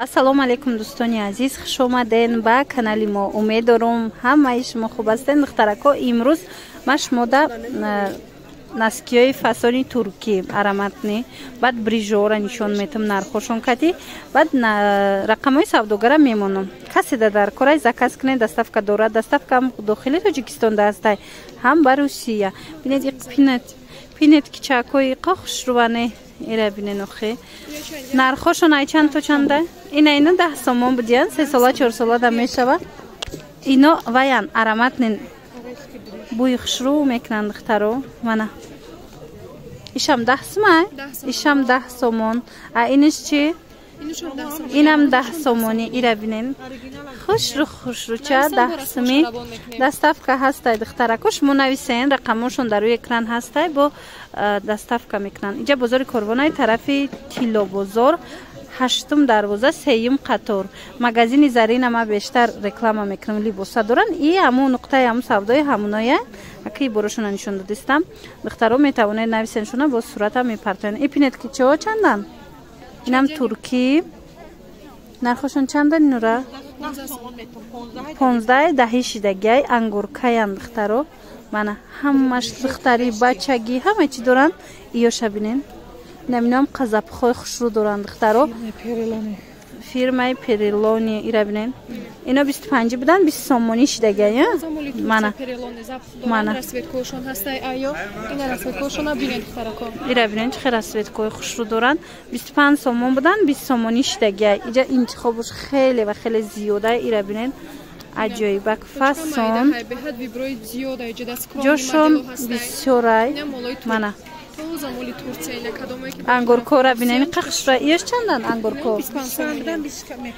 Ассалому алейкум дӯстони азиз, хуш омаден ба канали мо. Умед дорам ҳамаи шумо хуб ҳастен. духтарако, имрӯз ман шумода наскиёи фасони туркӣ араматни баъд брижора нишон метам нархошон кати баъд рақамҳои савдогара мемонам. Каседа дар корай заказ кунед, доставка дорад. Доставка ҳам дохили Тоҷикистонда ҳастай, ҳам ба Русия. Бинед пинет кичакои қа хушруване ира бинен охи. Нархошон ай чанд то чанда? Ина 10 сомон будиян, 3 сола 4 сола да мешава. Ино ваян араматнин буи хушру мекунанд духтаро. Мана ишам 10 сомай? Ишам 10 сомон. А иниш чи? Инам 10 сомони ира бинен. Хушру ча 10 соми. Доставка ҳастай духтарако. Шумо нависен, рақамошон дар рӯи экран ҳастай, бо доставка мекунанд. Инҷа бозори Корвонаи тарафи Тилло бозор, 8 дарвоза, 3 қатор. Магазини Зарина ма бештар реклама мекунам, либоса доран. И ҳамун нуқтаи ҳамун савдои ҳамуноя. Аки борошона нишон додистам. Духтаро метавонед нависен шуна бо сурата мепартоян. Ипинетки чо чандан? Инам турки. Нархошон чандан инура? 15 10 шидагай ангуркаян духтаро. Мана ҳамаш духтари бачаги ҳама чи доранд. Иёша бинен. Наминам қазабхой хушру доранд духтаро. Фирмаи Перелони ира бинен. Ино 25 будан 20 сомони шидагай. Мана расветкошон ҳастай айё. Ина расветкошона бинен духтарако. Ира бинен чӣ расветкои хушру доранд. 25 сомон будан 20 сомони шидагай. Иҷа интихобуш хеле ва хеле зиёда ира бинен. Аҷоибак фасон. Ҷошон бисёрай. Мана ангуркора бинени қахшра иёш чандан ангурко?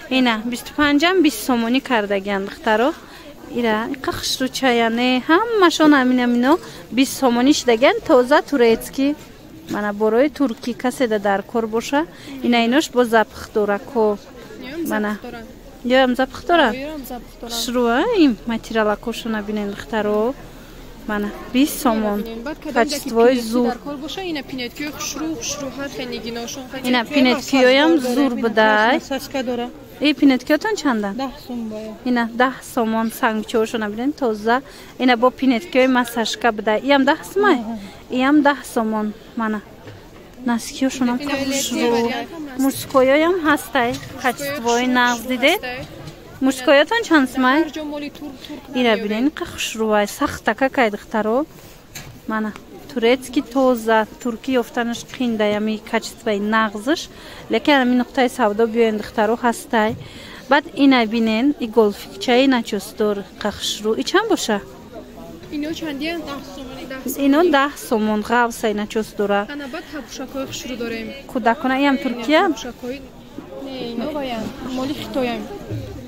Ина 25 20 сомони кардагиан духтаро. Ира қахшру чаяне ҳамашон амино 20 сомони шидагиан тоза турецки. Мана борои турки каседа дар кор боша. Ина инош бо запах дорако. Мана ёам запах дора? Шруа им материалакошона бинен духтаро. Мана 20 сомон. Качествои зур. Ина пинеткиёям зур будай. И пинеткиётон чанда? 10 сом бая. Ина 10 сомон сангчошона бинен тоза. Ина бо пинеткиёи масажка будай. Иам 10 сомай? Иам 10 сомон. Мана наскиёшонам хушру. Мужскоёям ҳастай. Качествои нағз диде? Мужскоётон чанд сомай? Ира бинен қа хушрувай сахта какай духтаро. Мана турецки тоза, турки ёфтанаш қинда ями качествои нағзиш. Лекин ами нуқтаи савдо биёен духтаро ҳастай. Баъд ина бинен и голфикчаи начосдор қа хушру. И чанд боша? Ино чандиян? 10 сомон. Ино 10 сомон ғавсай начосдора. Ана баъд ҳабушакои хушру дорем. Кудакона иам Туркия? Не, ино ваян. Моли Хитоям.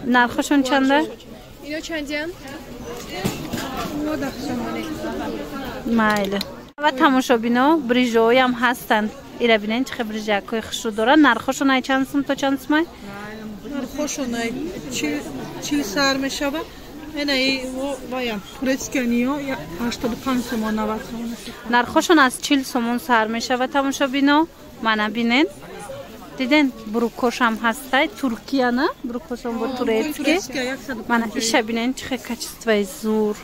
Нархошон чанда? Ино чандиян? 10 сомони. Майли. Ва тамошобино брижоям ҳастанд. Ира бинен чӣ брижакои хушру доранд. Нархошон ай чанд сом то чанд сомай? Нархошон ай 40 сар мешава. Ина и ваян турецкиё 85 сомон 90 сомон. Нархошон аз 40 сомон сар мешава тамошобино. Мана бинен. Диден брукошам ҳастай туркияна брукошам бо турецки. Мана иша бинен чӣ качествои зур.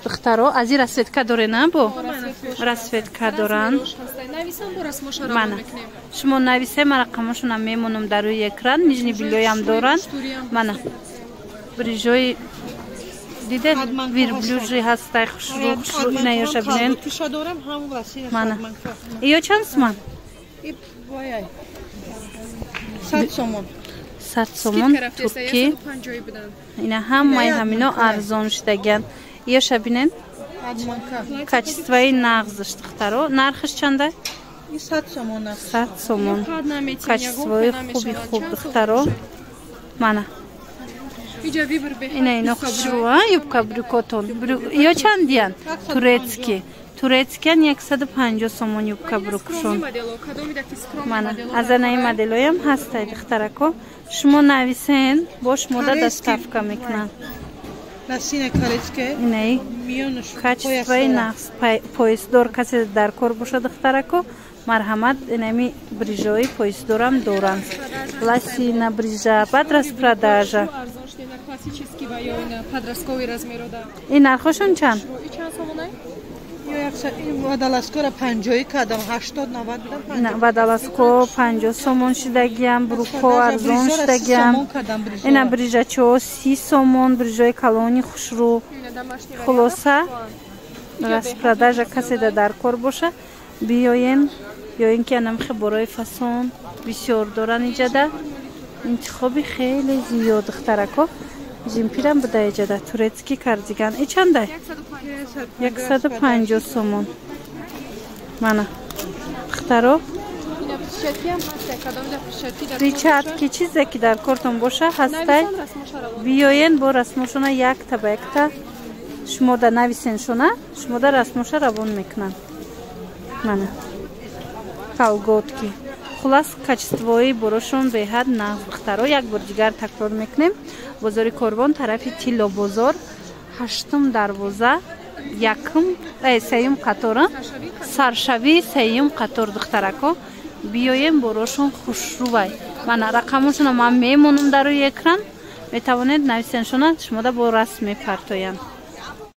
Духтаро ази расветка дорена бо? Расветка доранд. Мана шумо нависе ма рақамошонам мемонам дар рӯи экран. нижни билёям доранд. Мана брижои диден вирблюжи ҳастай хушру ина ёша бинен. Мана иё чанд сомон? 100 сомон. 100 сомон турки. Ина ҳамаи ҳамино арзон шудагиан. Иёша бинен качествои нағзиш духтаро. Нархиш чанда? 100 сомон. 100 сомон. Качествои хуби хуб духтаро. Мана ина ино хушруа юбка брюкотон. Иё чандиян? Турецки. Турецкиан 150 сомон юбка брюкшон. Мана азанаи моделоям ҳастай духтарако. Шумо нависен бо шумода доставка мекунанд. Насина карецке. Инаи качествои нағз поясдор касе дар кор боша духтарако. марҳамат инами брижаи поясдорам доранд. Ласина брижа, бад распродажа. Ин нархошон чанд? водолазкора 50 кадам 80 90 будам. Водолазко 50 сомон шидагиам, бруко арзон шидагиам. Ина брижачо 30 сомон, брижаи калони хушрӯ. Хулоса распродажа каседа дар кор боша. Биёен ёин ки анам хибораи фасон бисёр доран иҷада. интихоби хеле зиёд духтарако. Жимпирам буда иҷада турецки кардиган. И чандай? 150 сомон. Мана. Духтаро. Перчатки чизе ки дар кортон боша ҳастай. Биёен бо расмошона якта ба якта шумода нависен шуна, шумода расмоша равон мекунанд. Мана. Колготки. Хулас качествои борошон беҳад нағз духтаро. Як бор дигар такрор мекунем. Бозори Корбон, тарафи Тилло бозор, 8 дарвоза, 3 қатора, саршави 3 қатор духтарако. Биёем борошон хушрӯвай. Мана рақамошона ман мемонам дар рӯи экран. Метавонед нависеншона шумода бо расм мепартоянд.